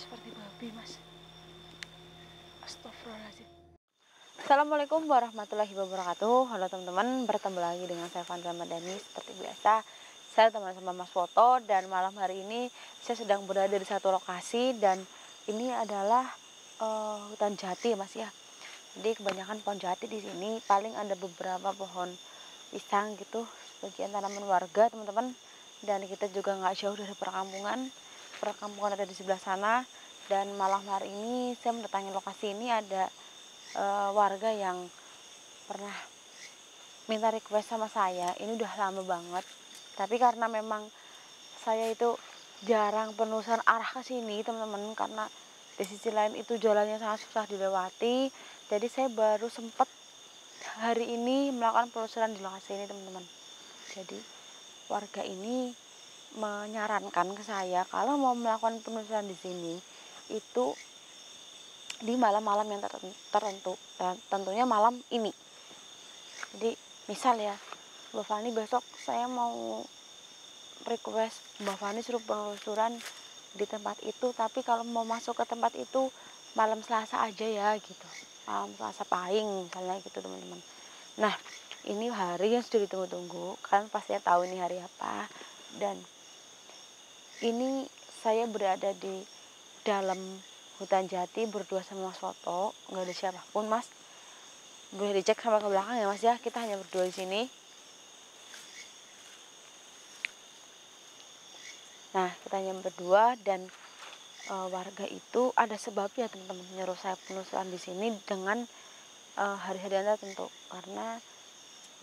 seperti babi, Mas. Astagfirullahaladzim. Assalamualaikum warahmatullahi wabarakatuh. Halo teman-teman, bertemu lagi dengan saya Fandra Madani. Seperti biasa, saya teman sama Mas Foto, dan malam hari ini saya sedang berada di satu lokasi, dan ini adalah hutan jati, Mas ya. Jadi kebanyakan pohon jati di sini, paling ada beberapa pohon pisang gitu, sebagian tanaman warga teman-teman. Dan kita juga nggak jauh dari perkampungan ada di sebelah sana. Dan malam hari ini saya mendatangi lokasi ini, ada warga yang pernah minta request sama saya. Ini udah lama banget, tapi karena memang saya itu jarang penelusuran arah ke sini teman-teman, karena di sisi lain itu jalannya sangat susah dilewati. Jadi saya baru sempat hari ini melakukan penelusuran di lokasi ini teman-teman. Jadi warga ini menyarankan ke saya kalau mau melakukan penelusuran di sini itu di malam-malam yang tertentu, dan tentunya malam ini. Jadi misal ya, Mbak Fani besok saya mau request Mbak Fani suruh penelusuran di tempat itu, tapi kalau mau masuk ke tempat itu malam Selasa aja ya gitu, malam Selasa Pahing misalnya gitu teman-teman. Nah, ini hari yang sudah ditunggu-tunggu, kalian pasti tahu ini hari apa. Dan ini saya berada di dalam hutan jati berdua sama Mas Foto, nggak ada siapapun, Mas. Boleh dicek sampai ke belakang ya, Mas ya. Kita hanya berdua di sini. Nah, kita hanya berdua, dan warga itu ada sebabnya teman-teman nyuruh saya penelusuran di sini dengan hari-hari Anda tentu. Karena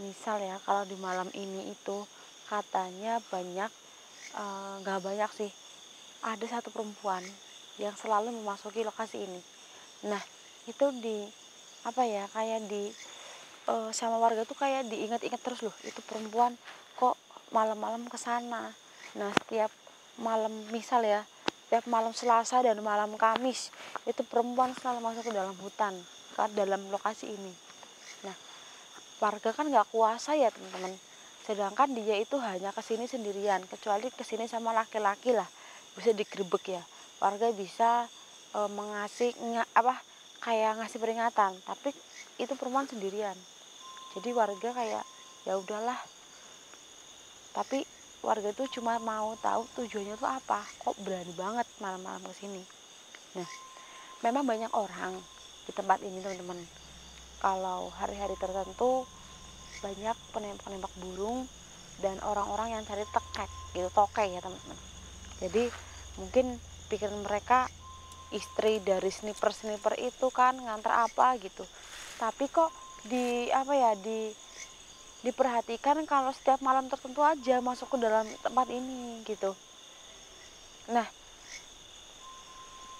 misal ya, kalau di malam ini itu katanya banyak, nggak banyak sih, ada satu perempuan yang selalu memasuki lokasi ini. Nah, itu kayak di sama warga tuh kayak diingat-ingat terus loh, itu perempuan kok malam-malam ke sana. Nah, setiap malam misal ya, setiap malam Selasa dan malam Kamis itu perempuan selalu masuk ke dalam hutan, ke dalam lokasi ini. Nah, warga kan nggak kuasa ya teman-teman, sedangkan dia itu hanya kesini sendirian, kecuali kesini sama laki-laki lah bisa digerebek ya, warga bisa kayak ngasih peringatan, tapi itu perempuan sendirian. Jadi warga kayak ya udahlah, tapi warga itu cuma mau tahu tujuannya tuh apa, kok berani banget malam-malam kesini. Nah, memang banyak orang di tempat ini teman-teman, kalau hari-hari tertentu banyak penembak-penembak burung dan orang-orang yang cari tokai ya teman-teman. Jadi mungkin pikiran mereka istri dari sniper itu kan ngantar apa gitu, tapi kok diperhatikan kalau setiap malam tertentu aja masuk ke dalam tempat ini gitu. Nah,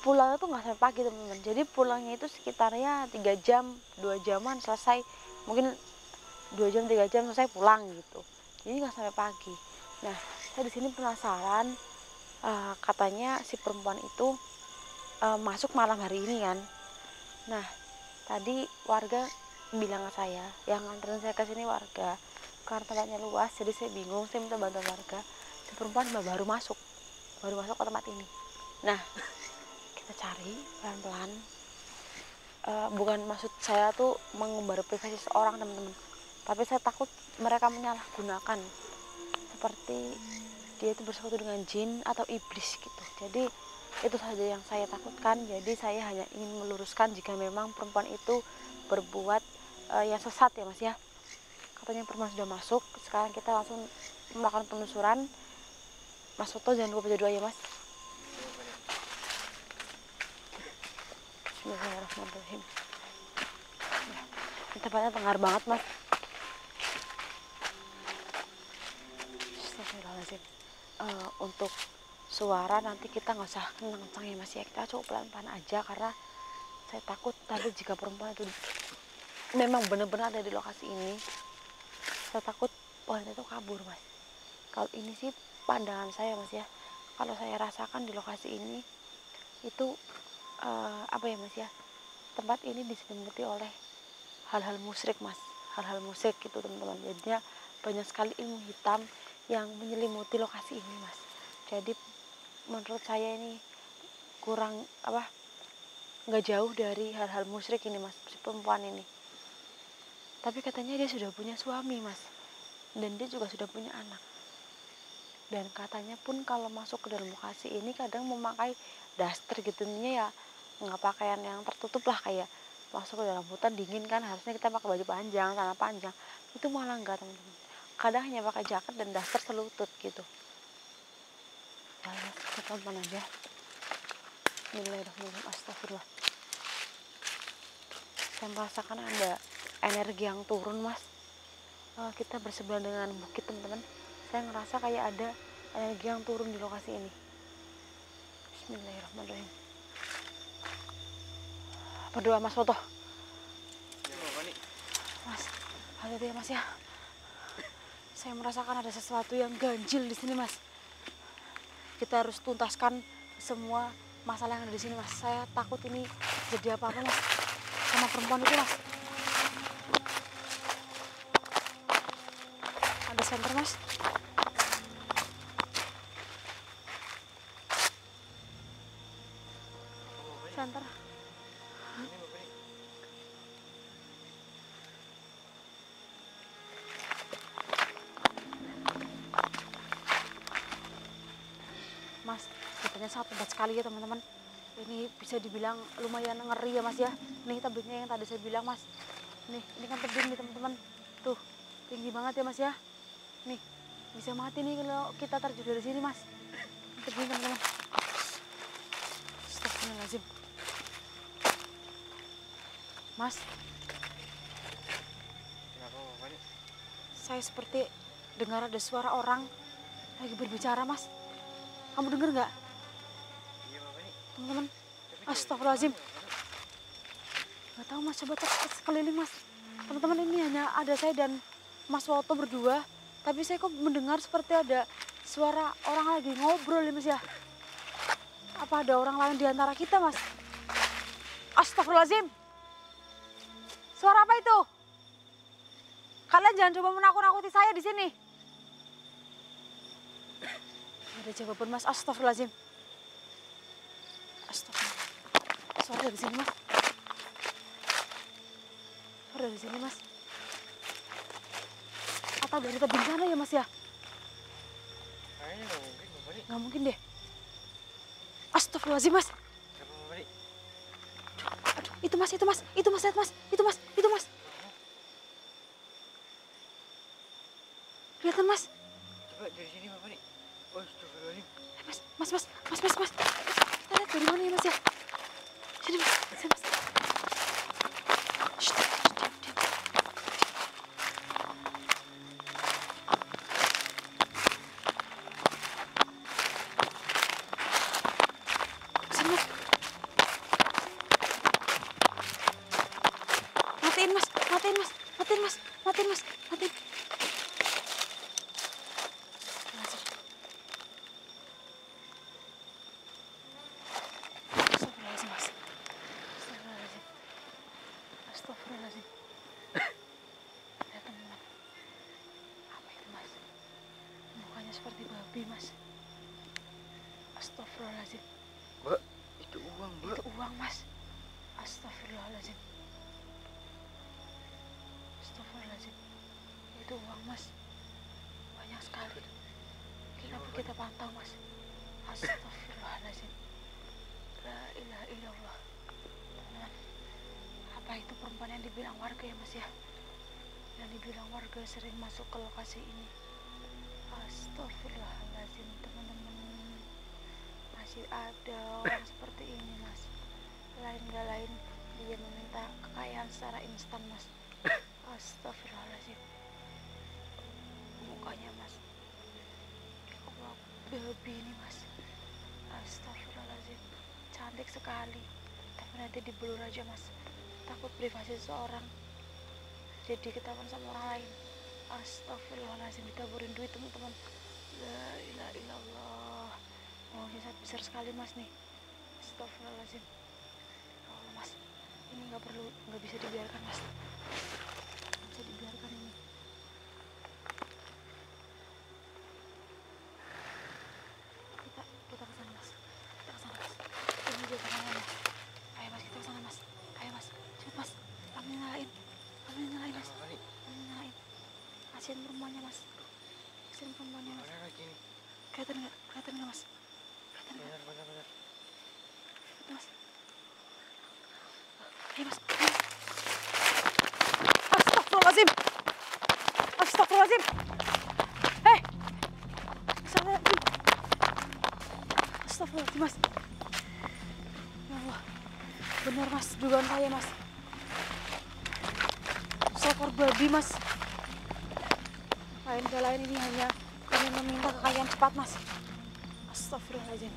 pulangnya tuh nggak sampai pagi teman-teman, jadi pulangnya itu sekitarnya 3 jam 2 jaman selesai, mungkin 2 jam 3 jam selesai pulang gitu, jadi nggak sampai pagi. Nah, saya di sini penasaran, katanya si perempuan itu masuk malam hari ini kan. Nah, tadi warga bilang ke saya, yang nganterin saya ke sini warga, karena tempatnya luas jadi saya bingung, saya minta bantuan warga. Si perempuan baru masuk ke tempat ini. Nah, kita cari pelan-pelan. Bukan maksud saya tuh mengumbar privasi seorang teman-teman, tapi saya takut mereka menyalahgunakan, seperti dia itu bersekutu dengan jin atau iblis gitu. Jadi itu saja yang saya takutkan. Jadi saya hanya ingin meluruskan jika memang perempuan itu berbuat yang sesat ya Mas ya. Katanya perempuan sudah masuk, sekarang kita langsung melakukan penelusuran. Mas Soto jangan lupa baca doa ya Mas. Bismillahirrahmanirrahim. Ini tempatnya tengah banget Mas. Astagfirullahaladzim. Untuk suara nanti kita nggak usah kencang-kencang ya Mas ya, kita coba pelan-pelan aja, karena saya takut tadi jika perempuan itu memang benar-benar ada di lokasi ini, saya takut wanita itu kabur Mas. Kalau ini sih pandangan saya Mas ya, kalau saya rasakan di lokasi ini itu Mas ya, tempat ini diselimuti oleh hal-hal musyrik Mas, hal-hal musyrik gitu teman-teman. Jadinya banyak sekali ilmu hitam yang menyelimuti lokasi ini Mas. Jadi menurut saya ini kurang nggak jauh dari hal-hal musyrik ini mas, si perempuan ini. Tapi katanya dia sudah punya suami mas, dan dia juga sudah punya anak. Dan katanya pun kalau masuk ke dalam lokasi ini kadang memakai daster gitu, ya nggak pakaian yang tertutup lah, kayak masuk ke dalam hutan dingin kan harusnya kita pakai baju panjang, celana panjang, itu malah enggak teman-teman, kadang hanya pakai jaket dan daster selutut gitu. Nah, kita tonton aja. Bismillahirrahmanirrahim. Astagfirullah. Saya merasakan ada energi yang turun mas. Kita bersebelahan dengan bukit teman-teman, saya ngerasa kayak ada energi yang turun di lokasi ini. Bismillahirrahmanirrahim. Berdoa mas foto. Mas, hati-hati ya mas ya. Saya merasakan ada sesuatu yang ganjil di sini mas. Kita harus tuntaskan semua masalah yang ada di sini mas. Saya takut ini jadi apa-apa mas sama perempuan itu mas. Ada senter mas. Senter. Mas, tabletnya sangat hebat sekali ya teman-teman. Ini bisa dibilang lumayan ngeri ya mas ya. Nih tabletnya yang tadi saya bilang mas. Nih, ini kan tebing nih teman-teman. Tuh, tinggi banget ya mas ya. Nih, bisa mati nih kalau kita terjun dari sini mas. Tebing teman-teman. Astagfirullahaladzim. Mas. Kenapa Bapak nih? Saya seperti dengar ada suara orang lagi berbicara mas. Kamu dengar nggak? Iya Bapak nih. Teman-teman. Astagfirullahaladzim. Nggak tahu mas, coba sekeliling mas. Teman-teman, ini hanya ada saya dan Mas Woto berdua. Tapi saya kok mendengar seperti ada suara orang lagi ngobrol ya mas ya. Apa ada orang lain di antara kita mas? Astagfirullahaladzim. Suara apa itu? Kalian jangan coba menakut-nakuti saya di sini. Ada jawaban mas. Astagfirullahaladzim. Astagfirullah. Suara dari sini mas. Suara dari sini mas. Atau dari tebing sana ya mas ya? Kayaknya nggak mungkin Bapak nih. Nggak mungkin deh. Astagfirullahaladzim mas. Kenapa Bapak nih? Aduh, itu mas, lihat mas, itu mas. Kelihatan mas. Coba dari sini Bapak nih. Oh, astagfirullahaladzim. Mas. Kita lihat dari mana ya mas ya? Sini mas. Shh, diam. Sini mas. Matiin mas. Astagfirullahaladzim. Lihat teman-teman. Apa itu mas? Mukanya seperti babi mas. Astagfirullahaladzim. Mbak, itu uang Mbak. Itu uang mas. Astagfirullahaladzim. Itu uang mas. Banyak sekali. Kita pantau mas. Astagfirullahaladzim. La ilaha illallah. Teman-teman, apa itu perempuan yang dibilang warga ya mas ya? Yang dibilang warga sering masuk ke lokasi ini. Astagfirullahaladzim teman-teman. Masih ada orang seperti ini mas. Lain gak lain dia meminta kekayaan secara instan mas. Astagfirullahaladzim. Mukanya mas, Allah, babi ini mas. Astagfirullahaladzim. Cantik sekali. Tapi nanti dibelur aja mas. Takut privasi seseorang jadi ketahuan sama orang lain. Astagfirullahaladzim. Ditaburin duit teman-teman. La ilaha illallah. Maunya sangat besar sekali mas nih. Astagfirullahaladzim. Ya Allah mas, ini nggak bisa dibiarkan mas. Nggak bisa dibiarkan ini. Kita kesana mas. Ini perempuannya mas. Mana lagi nih? Kelihatan nggak? Kelihatan nggak mas? Kelihatan nggak? Benar. Mas. Ayo mas. Astagfirullahaladzim. Astagfirullahaladzim. Hei. Astagfirullahaladzim. Astagfirullahaladzim mas. Ya Allah. Benar mas, dugaan saya mas. Seekor babi mas. Lain lain ini hanya kami meminta kekayaan cepat mas. Astagfirullahaladzim.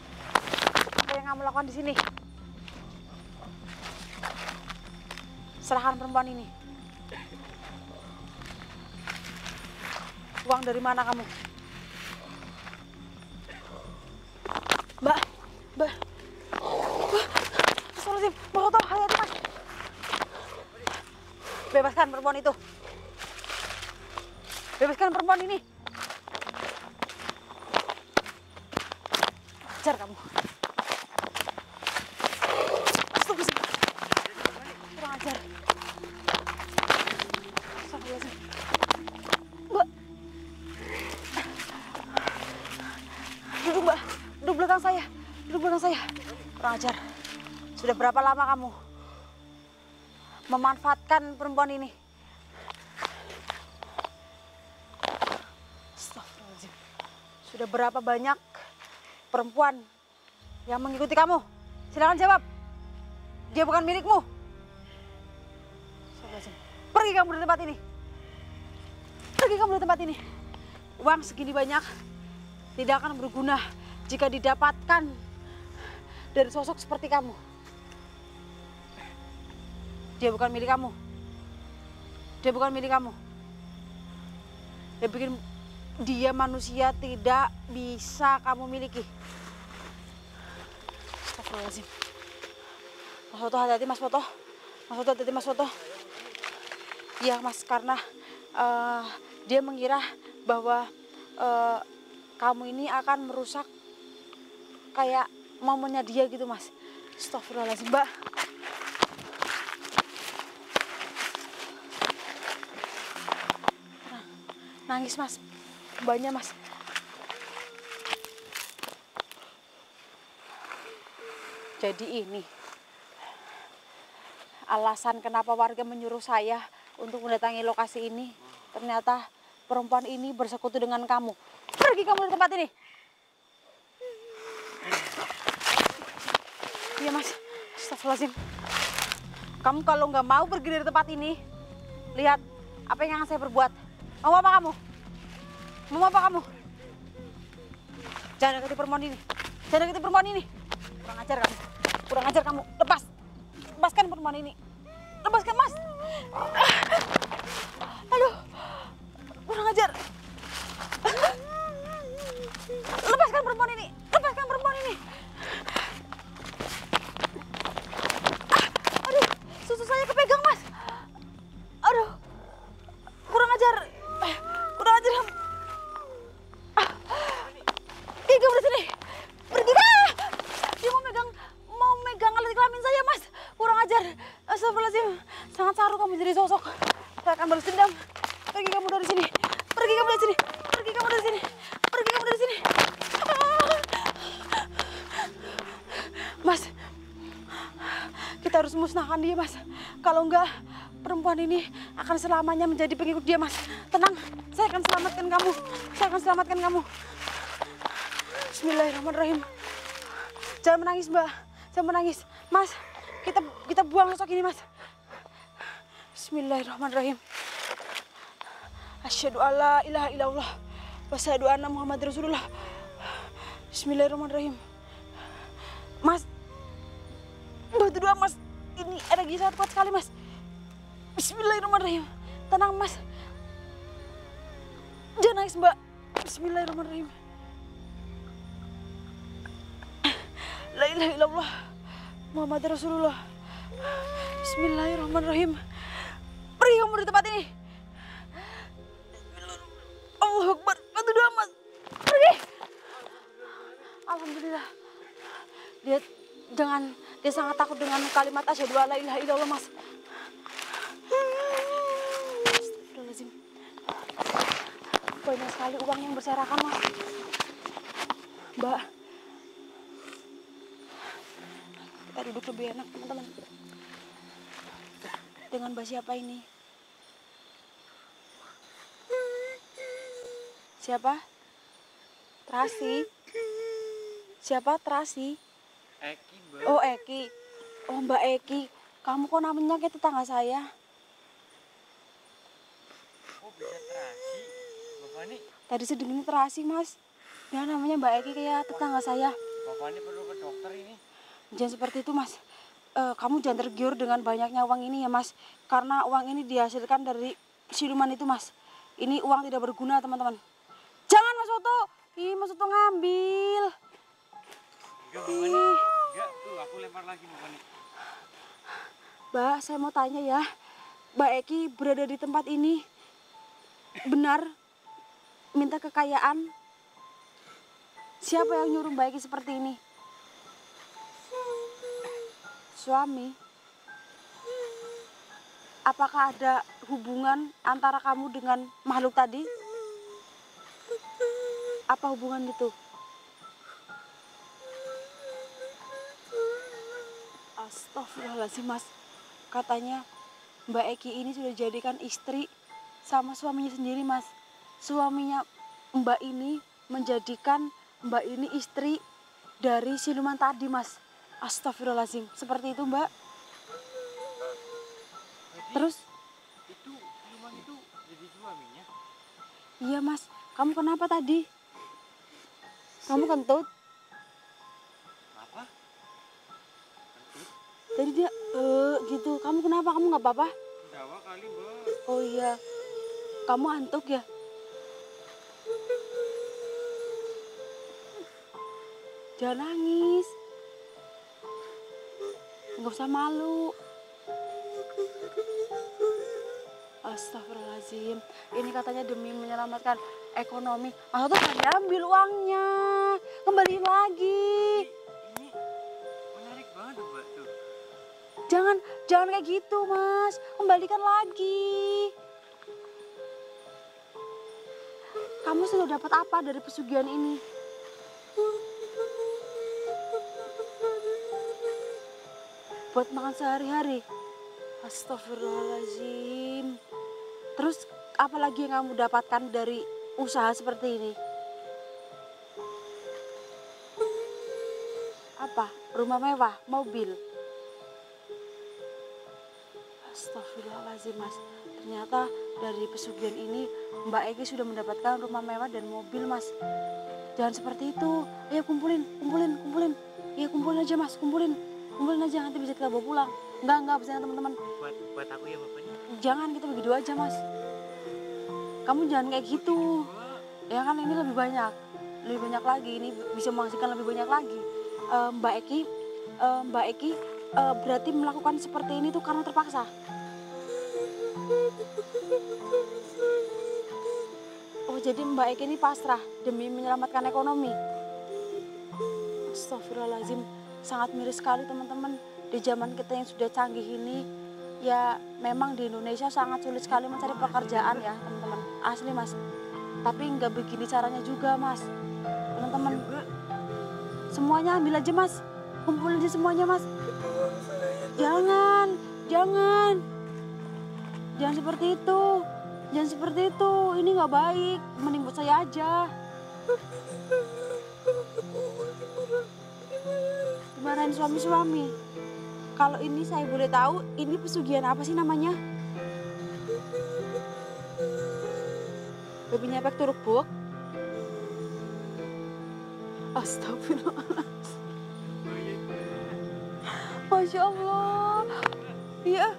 Apa yang kamu lakukan di sini? Serahkan perempuan ini. Uang dari mana kamu? Mbak. Astagfirullahaladzim. Mau tahu hati-hati mas. Bebaskan perempuan itu. Bebaskan perempuan ini. Ajar kamu. Astagfirullahaladzim. Kurang ajar. Astagfirullahaladzim. Mbak. Duduk mbak. Duduk belakang saya. Duduk belakang saya. Kurang ajar. Sudah berapa lama kamu memanfaatkan perempuan ini? Astagfirullahaladzim. Sudah berapa banyak perempuan yang mengikuti kamu? Silakan jawab. Dia bukan milikmu. Astagfirullahaladzim. Pergi kamu dari tempat ini. Pergi kamu dari tempat ini. Uang segini banyak tidak akan berguna jika didapatkan dari sosok seperti kamu. Dia bukan milik kamu. Dia bukan milik kamu. Dia manusia tidak bisa kamu miliki. Astagfirullahaladzim. Mas Foto, hati-hati Mas Foto. Mas Foto, hati-hati Mas Foto. Iya Mas, karena dia mengira bahwa kamu ini akan merusak kayak momennya dia gitu Mas. Astagfirullahaladzim Mbak. Nangis Mas, banyak Mas. Jadi ini alasan kenapa warga menyuruh saya untuk mendatangi lokasi ini. Ternyata perempuan ini bersekutu dengan kamu. Pergi kamu dari tempat ini. Iya Mas, astagfirullahaladzim. Kamu kalau nggak mau pergi dari tempat ini, lihat apa yang akan saya perbuat. Mau apa kamu? Mau apa kamu? Jangan dekati perempuan ini. Jangan dekati perempuan ini. Kurang ajar kamu. Kurang ajar kamu. Lepas. Lepaskan perempuan ini. Lepaskan Mas. Aduh. Kurang ajar. Lepaskan perempuan ini. Lepaskan perempuan ini. Aduh. Susu saya kepegang Mas. Aduh. Kurang ajar. Kurang ajar kamu. Pergi kamu dari sini. Pergi. Dia mau megang alat kelamin saya Mas. Kurang ajar. Astagfirullahaladzim. Sangat saru kamu jadi sosok. Saya akan balas dendam. Pergi kamu dari sini. Pergi kamu dari sini. Pergi kamu dari sini. Pergi kamu dari sini. Mas. Kita harus musnahkan dia Mas. Kalau enggak, perempuan ini akan selamanya menjadi pengikut dia Mas. Tenang, saya akan selamatkan kamu. Saya akan selamatkan kamu. Bismillahirrahmanirrahim. Jangan menangis Mbak. Jangan menangis. Mas, kita buang sosok ini Mas. Bismillahirrahmanirrahim. Asyhadu alla ilaha illallah wa asyhadu anna Muhammad Rasulullah. Bismillahirrahmanirrahim. Mas, bantu doa Mas. Ini energi sangat kuat sekali Mas. Bismillahirrahmanirrahim. Tenang Mas. Jangan nangis Mbak. Bismillahirrahmanirrahim. La ilaha illallah Muhammad Rasulullah. Bismillahirrahmanirrahim. Pergi kamu dari tempat ini. Allahu Akbar. Bantu doa Mas. Pergi. Alhamdulillah. Dia sangat takut dengan kalimat asyhadu alla ilaha illallah Mas. Astagfirullahaladzim. banyak sekali uang yang berserakan, Mas. Mbak, kita duduk lebih enak, teman-teman. Dengan Mbak siapa ini? Siapa? Terasi? Siapa Terasi? Eki, Mbak. Oh, Eki. Oh, Mbak Eki. Kamu kok namanya kayak tetangga saya? Kok bisa terasi? Bapak ini, Tadi sedang ini Terasi, Mas. Ya, namanya Mbak Eki kayak tetangga saya. Bapak ini perlu ke dokter ini. Jangan seperti itu, Mas. Kamu jangan tergiur dengan banyaknya uang ini ya, Mas. Karena uang ini dihasilkan dari siluman itu, Mas. Ini uang tidak berguna, teman-teman. Jangan, Mas Soto. Ih, Mas Soto ngambil. Enggak, Bapak ini. Enggak, tuh aku lempar lagi Bapak ini. Mbak, saya mau tanya ya. Mbak Eki berada di tempat ini. Benar minta kekayaan? Siapa yang nyuruh Mbak Eki seperti ini? Suami? Apakah ada hubungan antara kamu dengan makhluk tadi? Apa hubungan itu? Astagfirullahaladzim, Mas. Katanya Mbak Eki ini sudah jadikan istri sama suaminya sendiri, Mas. Suaminya Mbak ini menjadikan Mbak ini istri dari siluman tadi, Mas. Astagfirullahaladzim. Seperti itu, Mbak. Jadi, Terus? itu siluman itu jadi suaminya. Iya, Mas. Kamu kenapa tadi? Kamu kentut? Apa? Tadi dia, gitu. Kamu kenapa? Kamu nggak apa-apa? Jawa kali, Mbak. Oh iya. Kamu antuk ya? Jangan nangis. Nggak usah malu. Astagfirullahaladzim. Ini katanya demi menyelamatkan ekonomi. Ah, tuh tadi ambil uangnya. Kembaliin lagi. Ini menarik banget, Mbak, tuh. Jangan kayak gitu, Mas. Kembalikan lagi. Kamu sudah dapat apa dari pesugihan ini? Buat makan sehari-hari. Astagfirullahaladzim. Terus apa lagi yang kamu dapatkan dari usaha seperti ini? Apa? Rumah mewah, mobil. Astagfirullahaladzim, Mas. Ternyata dari pesugihan ini Mbak Eki sudah mendapatkan rumah mewah dan mobil, Mas. Jangan seperti itu. Ayo kumpulin. Iya, kumpulin aja, Mas, kumpulin aja, nanti bisa kita bawa pulang. Enggak, bisa teman-teman. Buat aku ya, Bapak ini. Jangan, kita bagi dua aja, Mas. Kamu jangan kayak gitu. Ya kan ini lebih banyak lagi. Ini bisa menghasilkan lebih banyak lagi. Mbak Eki berarti melakukan seperti ini tuh karena terpaksa. Oh, jadi Mbak Eki ini pasrah demi menyelamatkan ekonomi. Astagfirullahaladzim, sangat miris sekali teman-teman. Di zaman kita yang sudah canggih ini, ya memang di Indonesia sangat sulit sekali mencari pekerjaan ya teman-teman. Asli, Mas. Tapi nggak begini caranya juga, Mas. Teman-teman, semuanya ambil aja, Mas. Kumpulin aja semuanya, Mas. Jangan seperti itu. Ini nggak baik. Mending buat saya aja. Dimarahin suami-suami. Kalau ini saya boleh tahu, ini pesugihan apa sih namanya? Babi nyepek turuk buk. Astagfirullah. Masya Allah. Iya.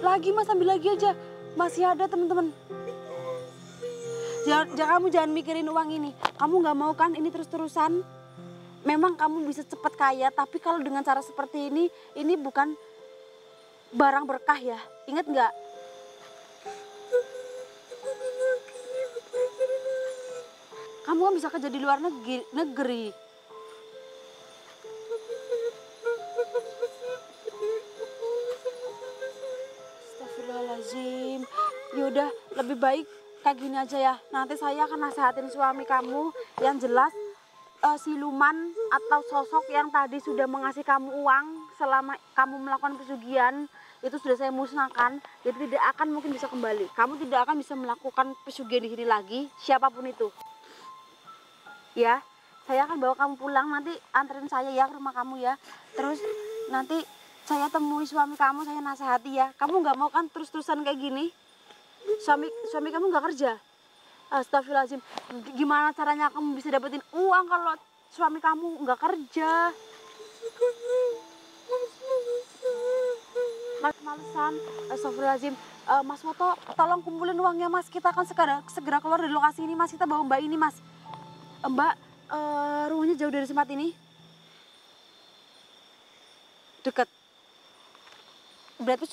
Lagi, Mas, ambil lagi aja. Masih ada, teman-teman. Kamu jangan mikirin uang ini. Kamu nggak mau kan ini terus-terusan? Memang kamu bisa cepat kaya, tapi kalau dengan cara seperti ini bukan barang berkah ya. Ingat nggak? Kamu kan bisa kerja di luar negeri. Astagfirullahaladzim. Yaudah, lebih baik kayak gini aja ya. Nanti saya akan nasihatin suami kamu yang jelas siluman atau sosok yang tadi sudah mengasih kamu uang selama kamu melakukan pesugihan itu sudah saya musnahkan. Jadi tidak akan mungkin bisa kembali. Kamu tidak akan bisa melakukan pesugihan di sini lagi, siapapun itu. Ya, saya akan bawa kamu pulang, nanti anterin saya ya ke rumah kamu ya. Terus nanti saya temui suami kamu, saya nasihati ya. Kamu nggak mau kan terus-terusan kayak gini? Suami kamu nggak kerja? Astagfirullahaladzim, gimana caranya kamu bisa dapetin uang kalau suami kamu nggak kerja? Mas malesan, astagfirullahaladzim. Mas Foto, tolong kumpulin uangnya mas. Kita akan segera keluar dari lokasi ini mas. Kita bawa mbak ini mas. Mbak, rumahnya jauh dari tempat ini? Dekat. Berarti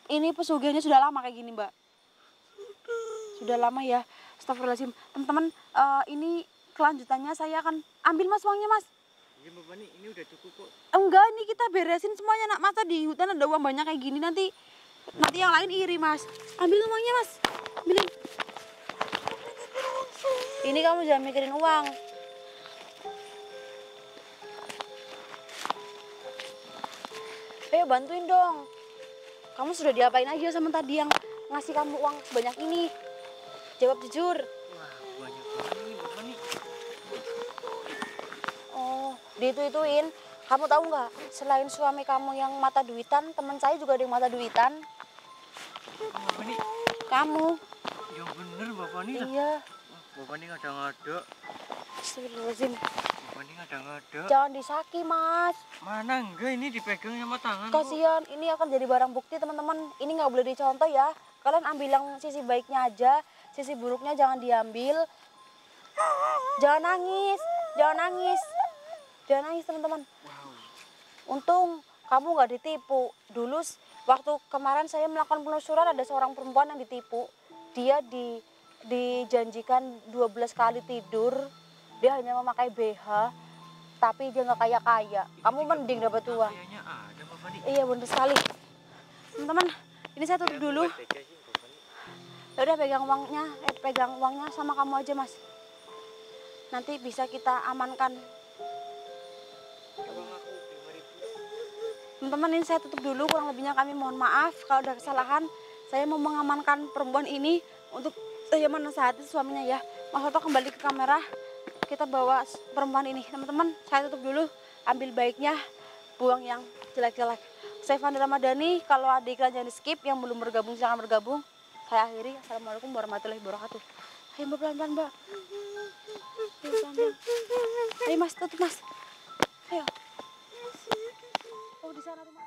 ini pesugihannya sudah lama kayak gini mbak? Sudah lama ya. Astagfirullahaladzim. Teman-teman, ini kelanjutannya saya akan ambil mas uangnya mas. Iya Mbak Fani, ini udah cukup kok. Enggak, ini kita beresin semuanya nak. Masa di hutan ada uang banyak kayak gini, nanti yang lain iri mas. Ambil uangnya mas, ambilin. Ini kamu jangan mikirin uang. Ayo bantuin dong. Kamu sudah diapain aja sama tadi yang ngasih kamu uang sebanyak ini? Jawab jujur. Wah, banyak banget ini Mbak Fani. Oh, diitu-ituin. Kamu tahu nggak? Selain suami kamu yang mata duitan, teman saya juga ada yang mata duitan. Mbak Fani. Kamu. Yang bener Mbak Fani lah. Iya. Mbak Fani ngada-ngada. Astagfirullahaladzim. Mbak Fani ngada-ngada. Jangan disaki mas. Mana enggak ini dipegang sama tangan kok. Kasihan, ini akan jadi barang bukti teman-teman. Ini nggak boleh dicontoh ya. Kalian ambil yang sisi baiknya aja, sisi buruknya jangan diambil. Jangan nangis, jangan nangis, jangan nangis teman-teman. Wow. Untung kamu nggak ditipu. Dulu waktu kemarin saya melakukan penelusuran ada seorang perempuan yang ditipu. Dia dijanjikan 12 kali tidur. Dia hanya memakai BH, tapi dia nggak kaya-kaya. Kamu mending dapat uang. Kayaknya ada Mbak Fani. Iya benar sekali. Teman-teman, ini saya tutup dulu. Ya udah pegang uangnya sama kamu aja mas. Nanti bisa kita amankan. Teman-teman, ini saya tutup dulu, kurang lebihnya kami mohon maaf kalau ada kesalahan. Saya mau mengamankan perempuan ini untuk saya menasihati suaminya ya. Mas Soto kembali ke kamera, kita bawa perempuan ini. Teman-teman, saya tutup dulu, ambil baiknya, buang yang jelek-jelek. Saya Fandi Ramadhani, kalau ada iklan jangan di skip, yang belum bergabung silahkan bergabung. Saya akhiri, assalamualaikum warahmatullahi wabarakatuh. Ayo mbak, pelan-pelan mbak. Ayo pelan-pelan. Ayo mas, tutup mas. Ayo. Oh di sana rumah.